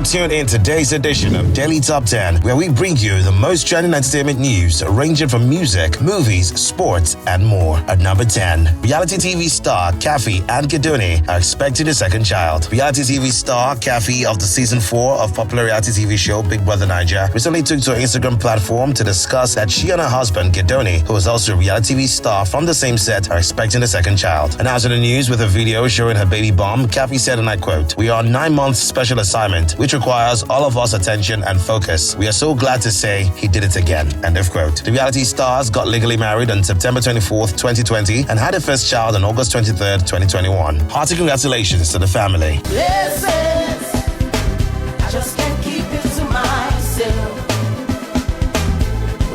are tuned in today's edition of Daily Top 10, where we bring you the most trending entertainment news ranging from music, movies, sports, and more. At number 10, reality TV star Khafi and Gideoni are expecting a second child. Reality TV star Khafi of the season 4 of popular reality TV show Big Brother Naija recently took to her Instagram platform to discuss that she and her husband Gideoni, who is also a reality TV star from the same set, are expecting a second child. Announcing the news with a video showing her baby bump, Khafi said, and I quote, "We are on 9 months special assignment, which requires all of us attention and focus. We are so glad to say he did it again." End of quote. The reality stars got legally married on September 24th, 2020 and had their first child on August 23rd, 2021. Hearty congratulations to the family. Blessings, I just can't keep it to myself.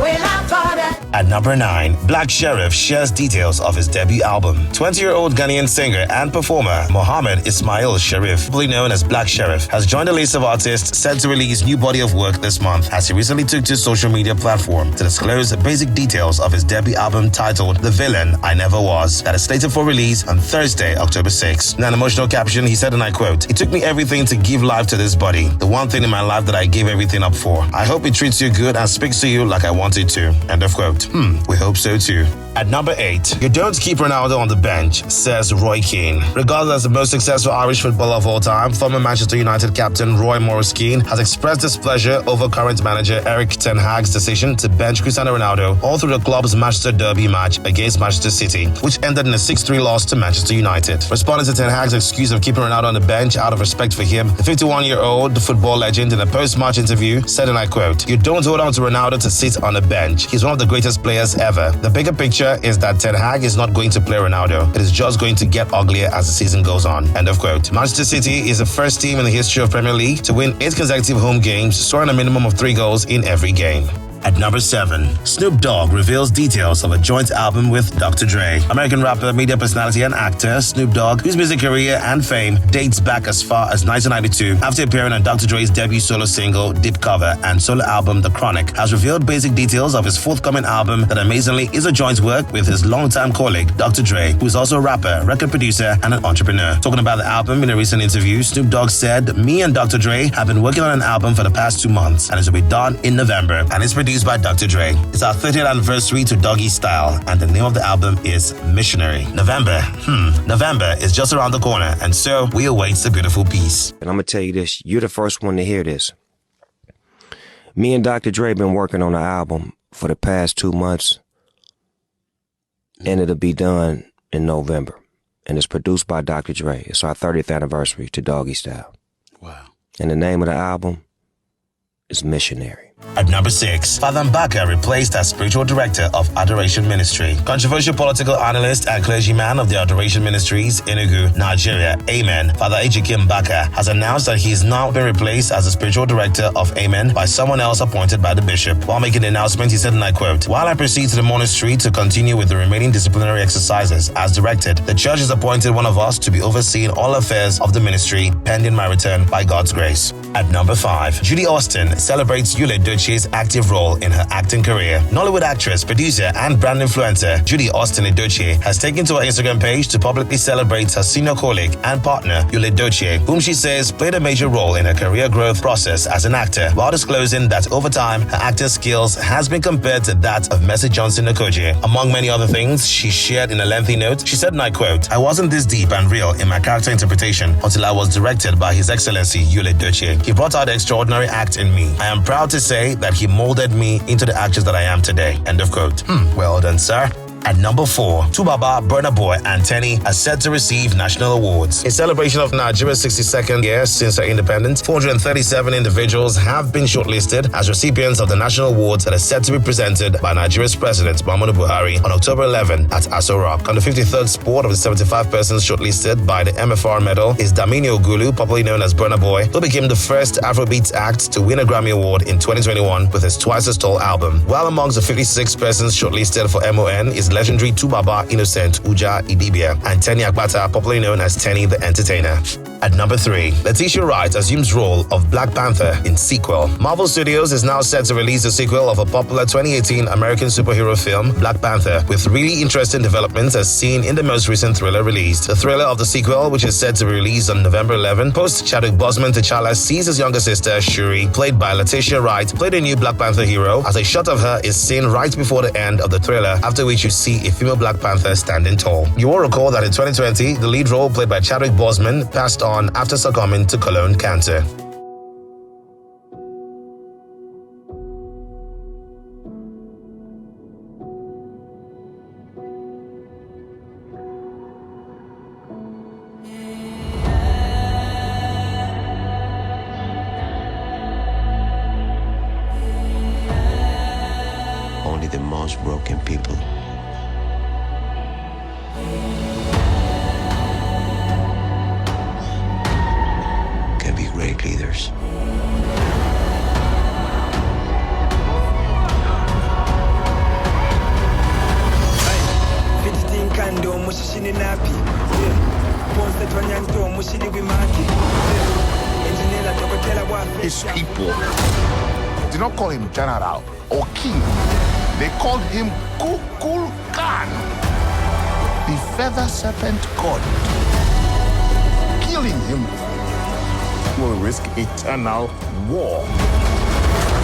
When I thought that At number 9, Black Sherif shares details of his debut album. 20-year-old Ghanaian singer and performer Mohammed Ismail Sherif, popularly known as Black Sherif, has joined the list of artists set to release new body of work this month, as he recently took to his social media platform to disclose the basic details of his debut album titled The Villain I Never Was, that is slated for release on Thursday, October 6th. In an emotional caption, he said, and I quote, "It took me everything to give life to this body, the one thing in my life that I gave everything up for. I hope it treats you good and speaks to you like I want it to." End of quote. We hope so too. At number 8, you don't keep Ronaldo on the bench, says Roy Keane. Regarded as the most successful Irish footballer of all time, former Manchester United captain Roy Morris Keane has expressed displeasure over current manager Erik ten Hag's decision to bench Cristiano Ronaldo all through the club's Manchester derby match against Manchester City, which ended in a 6-3 loss to Manchester United. Responding to ten Hag's excuse of keeping Ronaldo on the bench out of respect for him, the 51-year-old football legend in a post-match interview said, and I quote, "You don't hold on to Ronaldo to sit on the bench. He's one of the greatest players ever. The bigger picture is that Ten Hag is not going to play Ronaldo. It is just going to get uglier as the season goes on." End of quote. Manchester City is the first team in the history of Premier League to win 8 consecutive home games, scoring a minimum of 3 goals in every game. At number 7, Snoop Dogg reveals details of a joint album with Dr Dre. American rapper, media personality, and actor Snoop Dogg, whose music career and fame dates back as far as 1992, after appearing on Dr Dre's debut solo single, Deep Cover, and solo album, The Chronic, has revealed basic details of his forthcoming album that amazingly is a joint work with his longtime colleague, Dr Dre, who is also a rapper, record producer, and an entrepreneur. Talking about the album in a recent interview, Snoop Dogg said, "Me and Dr Dre have been working on an album for the past 2 months, and it will be done in November, and it's produced by Dr. Dre. It's our 30th anniversary to Doggy Style, and the name of the album is Missionary." November is just around the corner, and so we await the beautiful piece. And I'm going to tell you this, you're the first one to hear this. Me and Dr. Dre been working on the album for the past 2 months, and it'll be done in November. And it's produced by Dr. Dre. It's our 30th anniversary to Doggy Style. Wow. And the name of the album is Missionary. At number 6, Father Mbaka replaced as spiritual director of Adoration Ministry. Controversial political analyst and clergyman of the Adoration Ministries, Enugu, Nigeria, Amen, Father Ejike Mbaka, has announced that he is now been replaced as the spiritual director of Amen by someone else appointed by the bishop. While making the announcement, he said, and I quote, "While I proceed to the monastery to continue with the remaining disciplinary exercises as directed, the church has appointed one of us to be overseeing all affairs of the ministry pending my return by God's grace." At number 5, Judy Austin celebrates Yul Edochie's active role in her acting career. Nollywood actress, producer, and brand influencer Judy Austin Edochie has taken to her Instagram page to publicly celebrate her senior colleague and partner, Yul Edochie, whom she says played a major role in her career growth process as an actor, while disclosing that over time, her acting skills has been compared to that of Mercy Johnson Okogie. Among many other things she shared in a lengthy note, she said, and I quote, "I wasn't this deep and real in my character interpretation until I was directed by His Excellency Yul Edochie. He brought out the extraordinary act in me. I am proud to say that he molded me into the actress that I am today." End of quote. Well done, sir. At number 4, Tuba, Burna Boy, and Tenny are set to receive national awards. In celebration of Nigeria's 62nd year since her independence, 437 individuals have been shortlisted as recipients of the national awards that are set to be presented by Nigeria's President Muhammadu Buhari on October 11 at Aso Rock. On the 53rd spot of the 75 persons shortlisted by the MFR medal is Damini Ogulu, popularly known as Burna Boy, who became the first Afrobeats act to win a Grammy Award in 2021 with his Twice as Tall album. While amongst the 56 persons shortlisted for MON is legendary Tuba Innocent Uja Idibia, and Tenny Akbata, popularly known as Tenny the Entertainer. At number 3, Letitia Wright assumes role of Black Panther in sequel. Marvel Studios is now set to release a sequel of a popular 2018 American superhero film, Black Panther, with really interesting developments as seen in the most recent thriller released. The thriller of the sequel, which is set to be released on November 11, post Chadwick Boseman T'Challa sees his younger sister, Shuri, played by Letitia Wright, play the new Black Panther hero, as a shot of her is seen right before the end of the thriller, after which you see a female Black Panther standing tall. You will recall that in 2020, the lead role played by Chadwick Boseman passed on after succumbing to colon cancer. Only the most broken people can be great leaders. His people did not call him general or king. They called him Kukul Khan, the feather serpent god. Killing him will risk eternal war.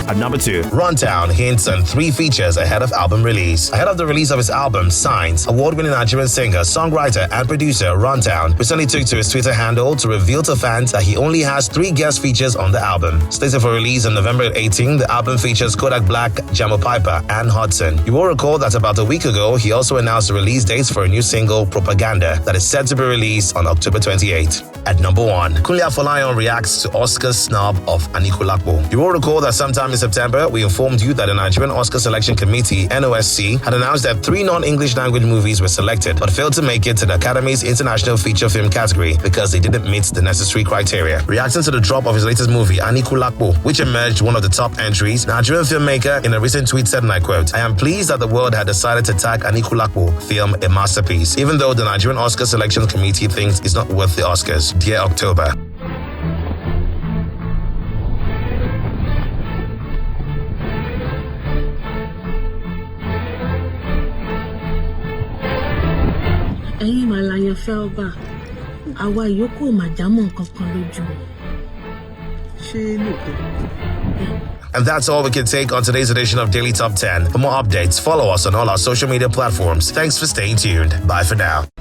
At number 2, Runtown hints on 3 features ahead of album release. Ahead of the release of his album, Signs, award-winning Nigerian singer, songwriter, and producer Runtown recently took to his Twitter handle to reveal to fans that he only has 3 guest features on the album. Slated for release on November 18, the album features Kodak Black, Jamo Piper, and Hudson. You will recall that about a week ago, he also announced the release dates for a new single, Propaganda, that is set to be released on October 28. At number 1, Kunle Afolayan reacts to Oscar's snub of Anikulako. You will recall that sometime in September, we informed you that the Nigerian Oscar Selection Committee, NOSC, had announced that 3 non-English language movies were selected, but failed to make it to the Academy's International Feature Film category because they didn't meet the necessary criteria. Reacting to the drop of his latest movie, Anikulako, which emerged one of the top entries, Nigerian filmmaker in a recent tweet said, and I quote, "I am pleased that the world had decided to tag Anikulako film a masterpiece, even though the Nigerian Oscar Selection Committee thinks it's not worth the Oscars. Dear October." ẹ̀yin màláyàn fẹ́ ọba àwa ìyókù màjámọ̀ kankan lójú ṣé lóòótọ́. And that's all we can take on today's edition of Daily Top 10. For more updates, follow us on all our social media platforms. Thanks for staying tuned. Bye for now.